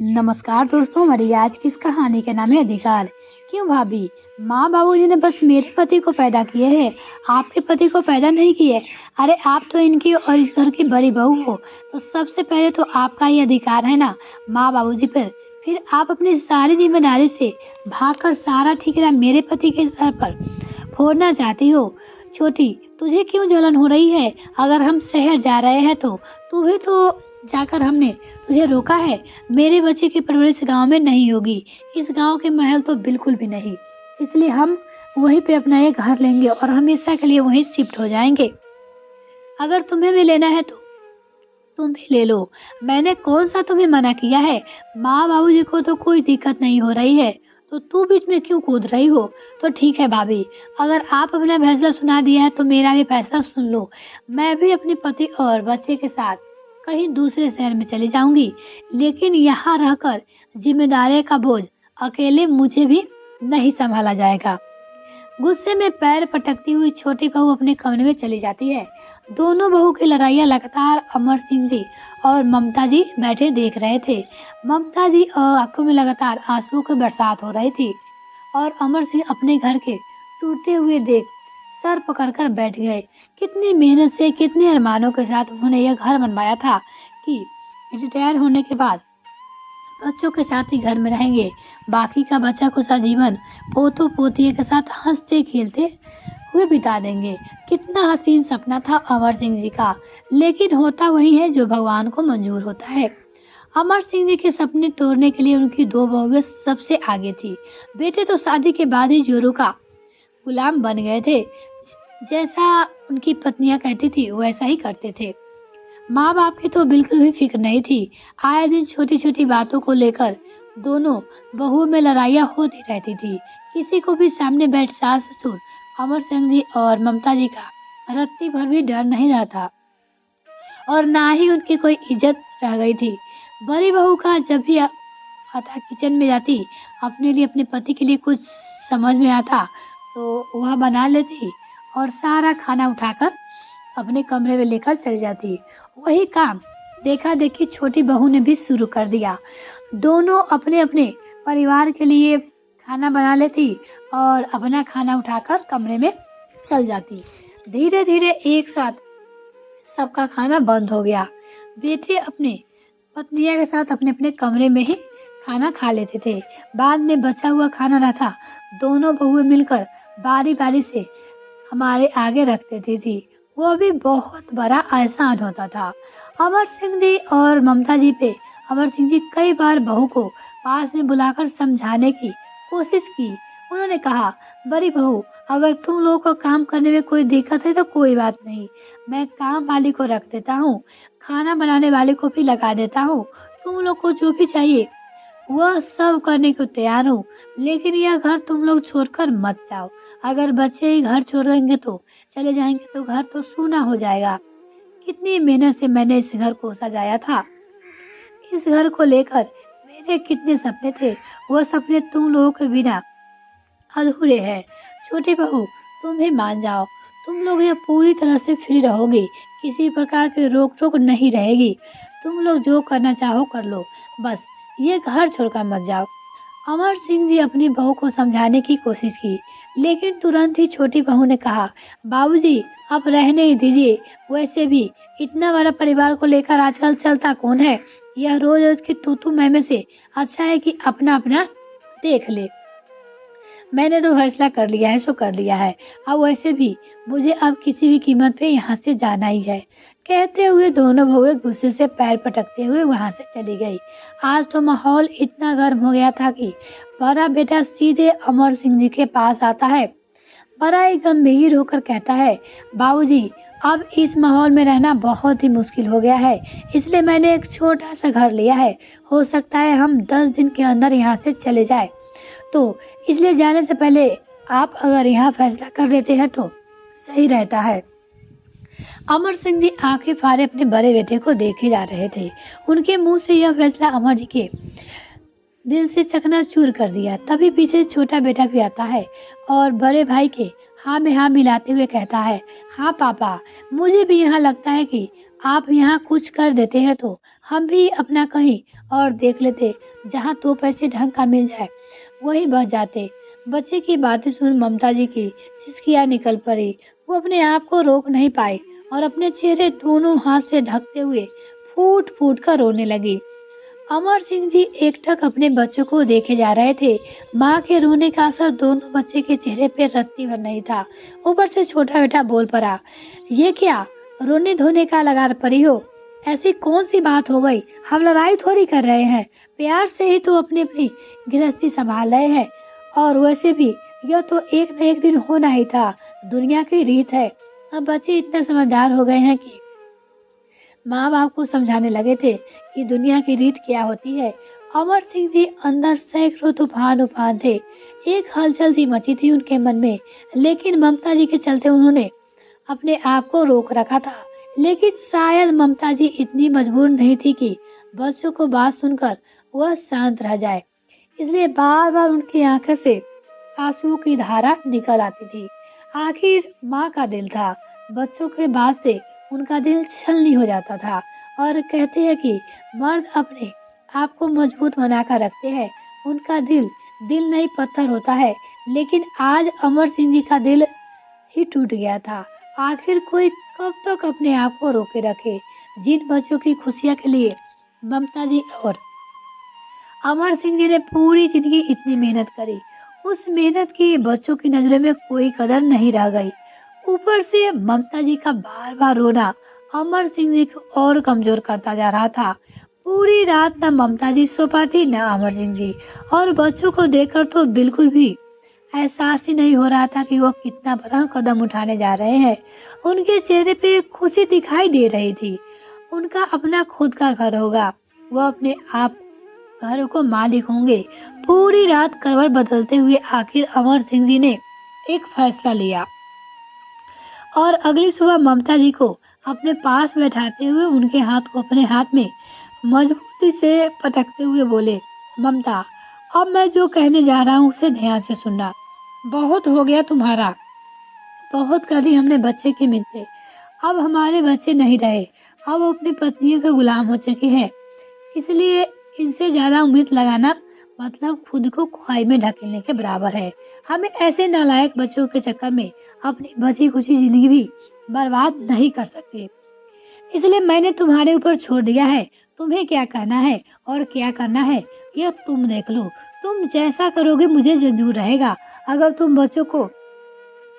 नमस्कार दोस्तों, हमारी आज की इस कहानी का नाम है अधिकार। क्यों भाभी, माँ बाबूजी ने बस मेरे पति को पैदा किए हैं, आपके पति को पैदा नहीं किए। अरे आप तो इनकी और इस घर की बड़ी बहू हो, तो सबसे पहले तो आपका ही अधिकार है ना माँ बाबूजी पर। फिर आप अपनी सारी जिम्मेदारी से भागकर सारा ठिकाना मेरे पति के सर पर फोड़ना चाहती हो। छोटी, तुझे क्यों जलन हो रही है? अगर हम शहर जा रहे हैं तो तू भी तो जाकर, हमने तुझे रोका है? मेरे बच्चे की परवरिश गांव में नहीं होगी, इस गांव के महल तो बिल्कुल भी नहीं। इसलिए हम वहीं पे अपना एक घर लेंगे और हमेशा के लिए वहीं शिफ्ट हो जाएंगे। अगर तुम्हें भी लेना है तो तुम भी ले लो, मैंने कौन सा तुम्हें मना किया है? माँ बाबूजी को तो कोई दिक्कत नहीं हो रही है, तो तू बीच में क्यों कूद रही हो? तो ठीक है भाभी, अगर आप अपना फैसला सुना दिया है तो मेरा भी फैसला सुन लो। मैं भी अपने पति और बच्चे के साथ कहीं दूसरे शहर में चली जाऊंगी, लेकिन यहाँ रहकर जिम्मेदारी का बोझ अकेले मुझे भी नहीं संभाला जाएगा। गुस्से में पैर पटकती हुई छोटी बहू अपने कमरे में चली जाती है। दोनों बहू की लड़ाइयाँ लगातार अमर सिंह जी और ममता जी बैठे देख रहे थे। ममता जी और आंखों में लगातार आंसुओं की बरसात हो रही थी और अमर सिंह अपने घर के टूटते हुए देख सर पकड़कर बैठ गए। कितनी मेहनत से, कितने अरमानों के साथ उन्होंने यह घर बनवाया था कि रिटायर होने के बाद बच्चों के साथ ही घर में रहेंगे, बाकी का बचा कुचा जीवन पोतों पोतियों के साथ हंसते खेलते हुए बिता देंगे। कितना हसीन सपना था अमर सिंह जी का, लेकिन होता वही है जो भगवान को मंजूर होता है। अमर सिंह जी के सपने तोड़ने के लिए उनकी दो बहुएं सबसे आगे थी। बेटे तो शादी के बाद ही जोरू का गुलाम बन गए थे, जैसा उनकी पत्नियां कहती थी वैसा ही करते थे। माँ बाप की तो बिल्कुल भी फिक्र नहीं थी। आए दिन छोटी छोटी बातों को लेकर दोनों बहुओं में लड़ाइयाँ होती रहती थी। किसी को भी सामने बैठ सास ससुर अमर सिंह जी और ममता जी का रत्ती भर भी डर नहीं रहता और ना ही उनकी कोई इज्जत रह गई थी। बड़ी बहू का जब भी आता किचन में जाती, अपने लिए अपने पति के लिए कुछ समझ में आता तो वह बना लेती और सारा खाना उठाकर अपने कमरे में लेकर चली जाती। वही काम देखा देखी छोटी बहू ने भी शुरू कर दिया। दोनों अपने अपने परिवार के लिए खाना बना लेती और अपना खाना उठाकर कमरे में चल जाती। धीरे धीरे एक साथ सबका खाना बंद हो गया। बेटे अपने पत्नियों के साथ अपने अपने कमरे में ही खाना खा लेते थे। बाद में बचा हुआ खाना रहता, दोनों बहुएं मिलकर बारी बारी से हमारे आगे रख देती थी। वो भी बहुत बड़ा एहसान होता था। अमर सिंह जी और ममता जी पे अमर सिंह जी कई बार बहू को पास में बुलाकर समझाने की कोशिश की। उन्होंने कहा, बड़ी बहू, अगर तुम लोगों को काम करने में कोई दिक्कत है तो कोई बात नहीं, मैं काम वाली को रख देता हूँ, खाना बनाने वाले को भी लगा देता हूँ। तुम लोग को जो भी चाहिए वह सब करने को तैयार हूँ, लेकिन यह घर तुम लोग छोड़कर मत जाओ। अगर बच्चे ही घर छोड़ेंगे तो चले जाएंगे तो घर तो सूना हो जाएगा। कितनी मेहनत से मैंने इस घर को सजाया था। इस घर को लेकर मेरे कितने सपने थे, वह सपने तुम लोगों के बिना अधूरे हैं। छोटी बहू, तुम भी मान जाओ, तुम लोग ये पूरी तरह से फ्री रहोगे, किसी प्रकार की रोक टोक नहीं रहेगी। तुम लोग जो करना चाहो कर लो, बस ये घर छोड़कर मत जाओ। अमर सिंह जी अपनी बहू को समझाने की कोशिश की, लेकिन तुरंत ही छोटी बहू ने कहा, बाबूजी अब रहने ही दीजिए। वैसे भी इतना बड़ा परिवार को लेकर आजकल चलता कौन है? यह रोज रोज की तू मैं से अच्छा है कि अपना अपना देख ले। मैंने तो फैसला कर लिया है सो कर लिया है। अब वैसे भी मुझे अब किसी भी कीमत पे यहाँ से जाना ही है। कहते हुए दोनों बहुएं गुस्से से पैर पटकते हुए वहाँ से चली गई। आज तो माहौल इतना गर्म हो गया था कि बड़ा बेटा सीधे अमर सिंह जी के पास आता है। बड़ा ही गंभीर होकर कहता है, बाबूजी अब इस माहौल में रहना बहुत ही मुश्किल हो गया है, इसलिए मैंने एक छोटा सा घर लिया है। हो सकता है हम 10 दिन के अंदर यहाँ से चले जाए, तो इसलिए जाने से पहले आप अगर यहाँ फैसला कर लेते हैं तो सही रहता है। अमर सिंह जी आंखें फाड़े अपने बड़े बेटे को देखे जा रहे थे। उनके मुंह से यह फैसला अमर जी के दिल से चकनाचूर कर दिया। तभी पीछे छोटा बेटा भी आता है और बड़े भाई के हाँ में हाँ मिलाते हुए कहता है, हाँ पापा, मुझे भी यहाँ लगता है कि आप यहाँ कुछ कर देते हैं तो हम भी अपना कहीं और देख लेते, जहाँ 2 पैसे ढंग का मिल जाए, वहीं बस जाते। बच्चे की बातें सुन ममता जी की सिसकियाँ निकल पड़ी। वो अपने आप को रोक नहीं पाई और अपने चेहरे दोनों हाथ से ढकते हुए फूट फूट कर रोने लगी। अमर सिंह जी एकटक अपने बच्चों को देखे जा रहे थे। माँ के रोने का असर दोनों बच्चे के चेहरे पे रत्ती भर नहीं था। ऊपर से छोटा बेटा बोल पड़ा, ये क्या रोने धोने का लगा पड़ी हो? ऐसी कौन सी बात हो गई? हम लड़ाई थोड़ी कर रहे हैं, प्यार से ही तो अपनी अपनी गृहस्थी संभाल रहे हैं। और वैसे भी यह तो एक न एक दिन होना ही था, दुनिया की रीत है। अब बच्चे इतना समझदार हो गए हैं कि माँ बाप को समझाने लगे थे कि दुनिया की रीत क्या होती है। अमर सिंह जी अंदर सैकड़ों तूफान उफान थे। एक हलचल सी मची थी उनके मन में, लेकिन ममता जी के चलते उन्होंने अपने आप को रोक रखा था। लेकिन शायद ममता जी इतनी मजबूर नहीं थी कि बच्चों को बात सुनकर वह शांत रह जाए, इसलिए बार बार उनकी आंखों से आंसुओं की धारा निकल आती थी। आखिर माँ का दिल था, बच्चों के बात से उनका दिल छलनी हो जाता था। और कहते हैं कि मर्द अपने आप को मजबूत बनाकर रखते हैं, उनका दिल दिल नहीं पत्थर होता है। लेकिन आज अमर सिंह जी का दिल ही टूट गया था। आखिर कोई कब तक अपने आप को रोके रखे? जिन बच्चों की खुशियां के लिए ममता जी और अमर सिंह जी ने पूरी जिंदगी इतनी मेहनत करी, उस मेहनत की बच्चों की नजरों में कोई कदर नहीं रह गई। ऊपर से ममता जी का बार बार रोना अमर सिंह जी को और कमजोर करता जा रहा था। पूरी रात न ममता जी सो पाती न अमर सिंह जी, और बच्चों को देखकर तो बिल्कुल भी एहसास ही नहीं हो रहा था कि वो कितना बड़ा कदम उठाने जा रहे हैं। उनके चेहरे पे खुशी दिखाई दे रही थी। उनका अपना खुद का घर होगा, वो अपने आप घर को मालिक होंगे। पूरी रात करवट बदलते हुए आखिर अमर सिंह जी ने एक फैसला लिया और अगली सुबह ममता जी को अपने पास बैठाते हुए उनके हाथ को अपने हाथ में मजबूती से पटकते हुए बोले, ममता, अब मैं जो कहने जा रहा हूँ उसे ध्यान से सुनना। बहुत हो गया तुम्हारा, बहुत करी हमने बच्चे की मिन्नतें। अब हमारे बच्चे नहीं रहे, अब अपनी पत्नियों के गुलाम हो चुके हैं। इसलिए इनसे ज्यादा उम्मीद लगाना मतलब खुद को ख्वाही में ढकेलने के बराबर है। हमें ऐसे नालायक बच्चों के चक्कर में अपनी बची खुची जिंदगी भी बर्बाद नहीं कर सकते। इसलिए मैंने तुम्हारे ऊपर छोड़ दिया है। तुम्हें क्या कहना है और क्या करना है यह तुम देख लो। तुम जैसा करोगे मुझे मंजूर रहेगा। अगर तुम बच्चों को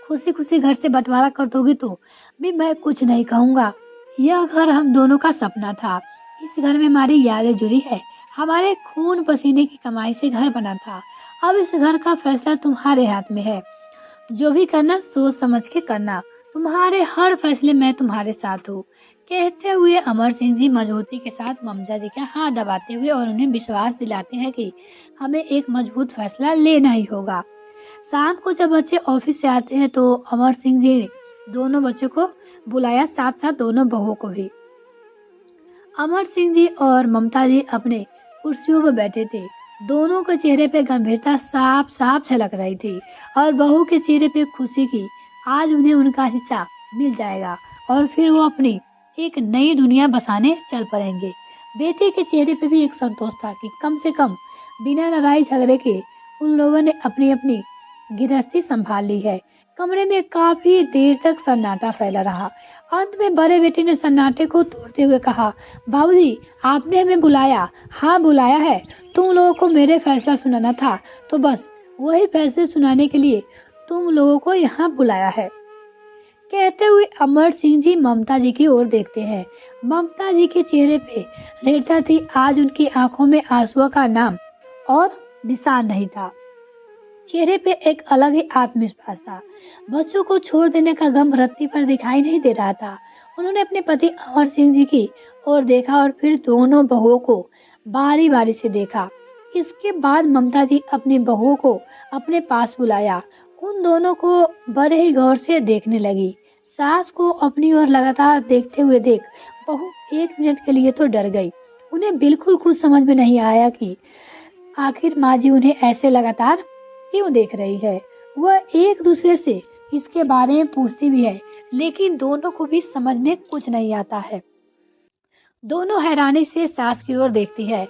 खुशी खुशी घर से बंटवारा कर दोगी तो भी मैं कुछ नहीं कहूँगा। यह घर हम दोनों का सपना था। इस घर में हमारी यादें जुड़ी है। हमारे खून पसीने की कमाई से घर बना था। अब इस घर का फैसला तुम्हारे हाथ में है। जो भी करना सोच समझ के करना। तुम्हारे हर फैसले में तुम्हारे साथ हूँ। कहते हुए अमर सिंह जी मजबूती के साथ ममता जी का हाथ दबाते हुए और उन्हें विश्वास दिलाते हैं कि हमें एक मजबूत फैसला लेना ही होगा। शाम को जब बच्चे ऑफिस से आते हैं तो अमर सिंह जी ने दोनों बच्चों को बुलाया, साथ साथ दोनों बहुओं को भी। अमर सिंह जी और ममता जी अपने कुर्सियों पर बैठे थे। दोनों के चेहरे पे गंभीरता साफ साफ झलक रही थी और बहू के चेहरे पे खुशी की आज उन्हें उनका हिस्सा मिल जाएगा और फिर वो अपनी एक नई दुनिया बसाने चल पड़ेंगे। बेटे के चेहरे पे भी एक संतोष था कि कम से कम बिना लड़ाई झगड़े के उन लोगों ने अपनी अपनी गृहस्थी संभाल ली है। कमरे में काफी देर तक सन्नाटा फैला रहा। अंत में बड़े बेटे ने सन्नाटे को तोड़ते हुए कहा, बाबूजी, आपने हमें बुलाया? हाँ बुलाया है। तुम लोगों को मेरे फैसला सुनाना था, तो बस वही फैसले सुनाने के लिए तुम लोगों को यहाँ बुलाया है। कहते हुए अमर सिंह जी ममता जी की ओर देखते हैं। ममता जी के चेहरे पे रेखा थी, आज उनकी आंखों में आंसुओं का नाम और निशान नहीं था। चेहरे पे एक अलग ही आत्मविश्वास था। बच्चों को छोड़ देने का गम रत्ती पर दिखाई नहीं दे रहा था। उन्होंने अपने पति अमर सिंह जी की ओर देखा और फिर दोनों बहुओं को बारी बारी से देखा। इसके बाद ममता जी अपनी बहुओं को अपने पास बुलाया। उन दोनों को बड़े ही गौर से देखने लगी। सास को अपनी ओर लगातार देखते हुए देख बहू एक मिनट के लिए तो डर गई। उन्हें बिल्कुल कुछ समझ में नहीं आया कि आखिर माँ जी उन्हें ऐसे लगातार क्यों देख रही है। वह एक दूसरे से इसके बारे में पूछती भी है, लेकिन दोनों को भी समझ में कुछ नहीं आता है। दोनों हैरानी से सास की ओर देखती है।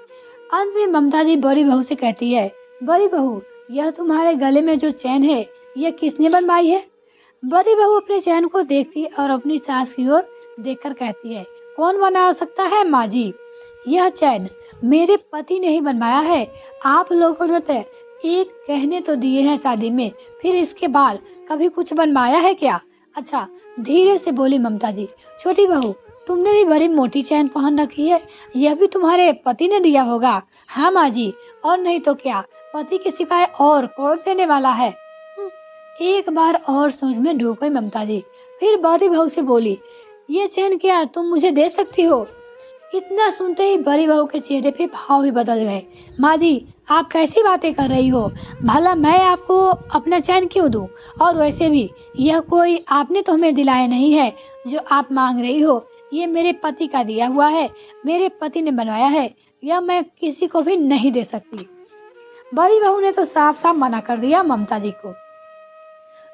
अंत में ममता जी बड़ी बहू से कहती है, बड़ी बहू, यह तुम्हारे गले में जो चैन है, यह किसने बनवाई है? बड़ी बहू अपने चैन को देखती और अपनी सास की ओर देखकर कहती है, कौन बना सकता है माँ जी? यह चैन मेरे पति ने ही बनवाया है। आप लोगों ने तो एक गहने तो दिए हैं शादी में, फिर इसके बाद कभी कुछ बनवाया है क्या? अच्छा, धीरे से बोली ममता जी। छोटी बहू, तुमने भी बड़ी मोटी चैन पहन रखी है, यह भी तुम्हारे पति ने दिया होगा। हाँ माँ जी, और नहीं तो क्या, पति के सिवाय और कौन देने वाला है? एक बार और सोच में डूब गई ममता जी। फिर बड़ी बहू से बोली, ये चैन क्या तुम मुझे दे सकती हो? इतना सुनते ही बड़ी बहू के चेहरे पे भाव ही बदल गए। माँ जी, आप कैसी बातें कर रही हो? भला मैं आपको अपना चैन क्यों दूं? और वैसे भी यह कोई आपने तो हमें दिलाया नहीं है जो आप मांग रही हो। ये मेरे पति का दिया हुआ है, मेरे पति ने बनवाया है, यह मैं किसी को भी नहीं दे सकती। बड़ी बहू ने तो साफ साफ मना कर दिया ममता जी को।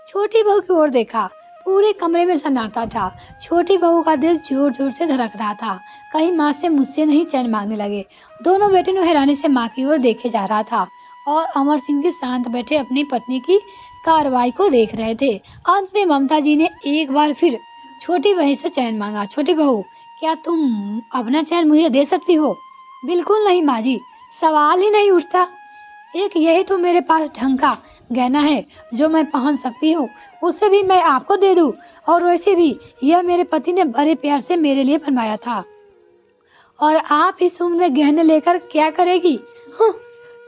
छोटी बहू की ओर देखा, पूरे कमरे में सन्नाटा था। छोटी बहू का दिल जोर जोर से धड़क रहा था, कहीं माँ से मुझसे नहीं चैन मांगने लगे। दोनों बेटे ने हैरानी से माँ की ओर देखे जा रहा था और अमर सिंह जी शांत बैठे अपनी पत्नी की कार्रवाई को देख रहे थे। अंत में ममता जी ने एक बार फिर छोटी बहू से चैन मांगा। छोटी बहू, क्या तुम अपना चैन मुझे दे सकती हो? बिल्कुल नहीं माँ जी, सवाल ही नहीं उठता। एक यही तो मेरे पास ढंग का गहना है जो मैं पहन सकती हूँ, उसे भी मैं आपको दे दूँ। और वैसे भी यह मेरे पति ने बड़े प्यार से मेरे लिए बनवाया था, और आप इस उम्र में गहने लेकर क्या करेगी?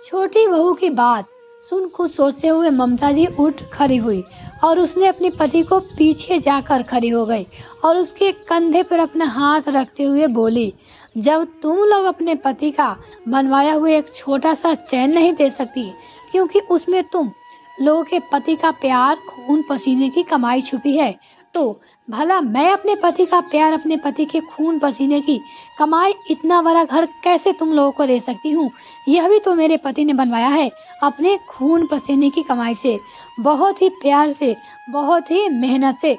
छोटी बहू की बात सुन कुछ सोचते हुए ममता जी उठ खड़ी हुई और उसने अपने पति को पीछे जाकर खड़ी हो गई और उसके कंधे पर अपना हाथ रखते हुए बोली, जब तुम लोग अपने पति का बनवाया हुआ एक छोटा सा चैन नहीं दे सकती क्योंकि उसमें तुम लोगों के पति का प्यार, खून पसीने की कमाई छुपी है, तो भला मैं अपने पति का प्यार, अपने पति के खून पसीने की कमाई, इतना बड़ा घर कैसे तुम लोगों को दे सकती हूँ? यह भी तो मेरे पति ने बनवाया है अपने खून पसीने की कमाई से, बहुत ही प्यार से, बहुत ही मेहनत से।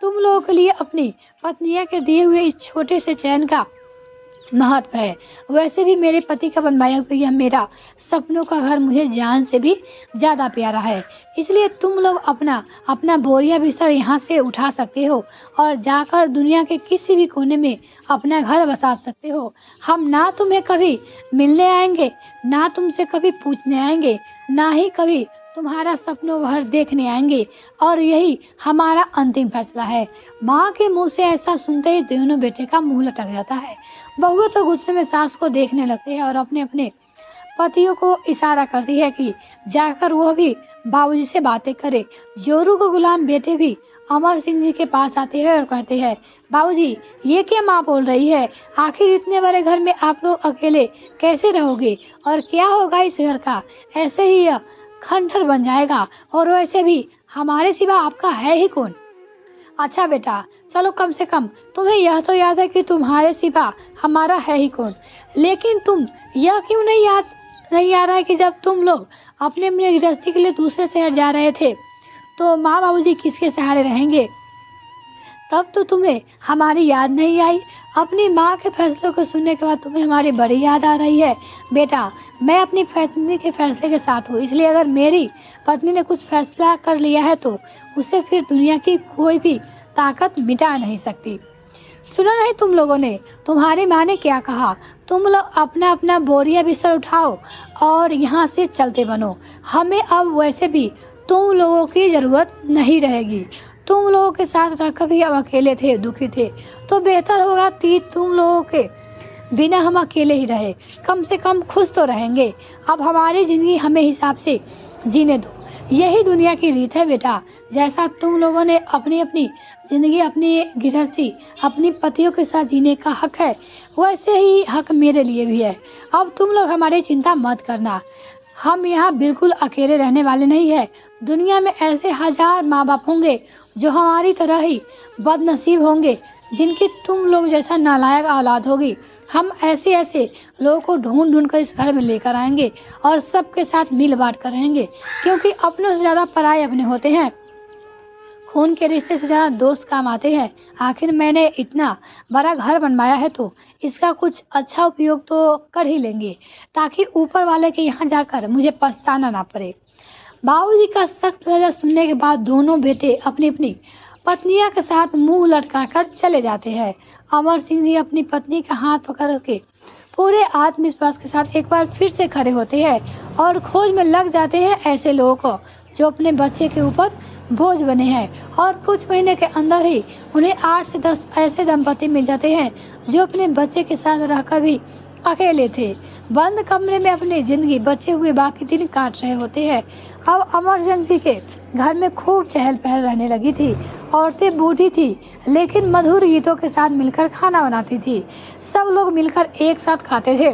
तुम लोगों के लिए अपनी पत्नियां के दिए हुए इस छोटे से चैन का महत्व है। वैसे भी मेरे पति का बनवाया हुआ यह मेरा सपनों का घर मुझे जान से भी ज्यादा प्यारा है। इसलिए तुम लोग अपना अपना बोरिया बिस्तर यहाँ से उठा सकते हो और जाकर दुनिया के किसी भी कोने में अपना घर बसा सकते हो। हम ना तुम्हें कभी मिलने आएंगे, ना तुमसे कभी पूछने आएंगे, ना ही कभी तुम्हारा सपनों का घर देखने आएंगे, और यही हमारा अंतिम फैसला है। माँ के मुंह से ऐसा सुनते ही दोनों बेटे का मुंह लटक जाता है। बहू तो गुस्से में सास को देखने लगते हैं और अपने अपने पतियों को इशारा करती है कि जाकर वह भी बाबूजी से बातें करे। जोरू को गुलाम बेटे भी अमर सिंह जी के पास आते हैं और कहते हैं, बाबूजी, ये क्या माँ बोल रही है? आखिर इतने बड़े घर में आप लोग अकेले कैसे रहोगे, और क्या होगा इस घर का? ऐसे ही यह खंडहर बन जाएगा, और वैसे भी हमारे सिवा आपका है ही कौन? अच्छा बेटा, चलो कम से कम तुम्हें यह तो याद है कि तुम्हारे सिवा हमारा है ही कौन। लेकिन तुम यह क्यों नहीं आ रहा है कि जब तुम लोग अपने गृहस्थी के लिए दूसरे शहर जा रहे थे तो माँ बाबूजी किसके सहारे रहेंगे? तब तो तुम्हें हमारी याद नहीं आई। अपनी माँ के फैसलों को सुनने के बाद तुम्हें हमारी बड़ी याद आ रही है। बेटा, मैं अपनी पत्नी के फैसले के साथ हूँ, इसलिए अगर मेरी पत्नी ने कुछ फैसला कर लिया है तो उसे फिर दुनिया की कोई भी ताकत मिटा नहीं सकती। सुना नहीं तुम लोगों ने तुम्हारी माँ ने क्या कहा? तुम लोग अपना अपना बोरिया बिस्तर उठाओ और यहाँ से चलते बनो। हमें अब वैसे भी तुम लोगों की जरूरत नहीं रहेगी। तुम लोगों के साथ रहकर भी हम अकेले थे, दुखी थे, तो बेहतर होगा कि तुम लोगों के बिना हम अकेले ही रहे, कम से कम खुश तो रहेंगे। अब हमारी जिंदगी हमें हिसाब से जीने दो, यही दुनिया की रीत है बेटा। जैसा तुम लोगों ने अपनी अपनी जिंदगी, अपनी गृहस्थी, अपनी पतियों के साथ जीने का हक है, वैसे ही हक मेरे लिए भी है। अब तुम लोग हमारी चिंता मत करना, हम यहाँ बिल्कुल अकेले रहने वाले नहीं है। दुनिया में ऐसे हजार माँ बाप होंगे जो हमारी तरह ही बदनसीब होंगे, जिनकी तुम लोग जैसा नालायक औलाद होगी। हम ऐसे ऐसे लोगों को ढूंढ ढूंढ कर इस घर में लेकर आएंगे और सबके साथ मिल बांट कर रहेंगे, क्योंकि अपनों से ज्यादा पराये अपने होते हैं। खून के रिश्ते से ज़्यादा दोस्त काम आते हैं। आखिर मैंने इतना बड़ा घर बनवाया है तो इसका कुछ अच्छा उपयोग तो कर ही लेंगे, ताकि ऊपर वाले के यहाँ जाकर मुझे पछताना ना पड़े। बाबूजी का सख्त सजा सुनने के बाद दोनों बेटे अपनी अपनी पत्नियों के साथ मुंह लटकाकर चले जाते हैं। अमर सिंह जी अपनी पत्नी का हाथ पकड़ के पूरे आत्मविश्वास के साथ एक बार फिर से खड़े होते हैं और खोज में लग जाते हैं ऐसे लोगों को जो अपने बच्चे के ऊपर बोझ बने हैं। और कुछ महीने के अंदर ही उन्हें 8 से 10 ऐसे दंपति मिल जाते हैं जो अपने बच्चे के साथ रहकर भी अकेले थे, बंद कमरे में अपनी जिंदगी बचे हुए बाकी दिन काट रहे होते हैं। अब अमर सिंह जी के घर में खूब चहल पहल रहने लगी थी। औरतें बूढ़ी थी लेकिन मधुर गीतों के साथ मिलकर खाना बनाती थी। सब लोग मिलकर एक साथ खाते थे,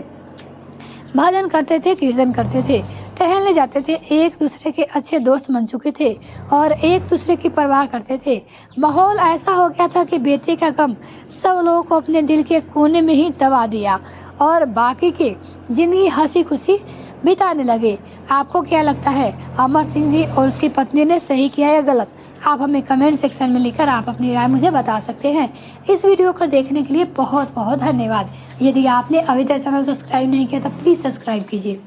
भजन करते थे, कीर्तन करते थे, टहलने जाते थे, एक दूसरे के अच्छे दोस्त बन चुके थे और एक दूसरे की परवाह करते थे। माहौल ऐसा हो गया था कि बेटे का गम सब लोगों को अपने दिल के कोने में ही दबा दिया और बाकी की जिंदगी हंसी खुशी बिताने लगे। आपको क्या लगता है, अमर सिंह जी और उसकी पत्नी ने सही किया या गलत? आप हमें कमेंट सेक्शन में लिखकर आप अपनी राय मुझे बता सकते हैं। इस वीडियो को देखने के लिए बहुत बहुत धन्यवाद। यदि आपने अभी तक चैनल सब्सक्राइब नहीं किया तो प्लीज़ सब्सक्राइब कीजिए।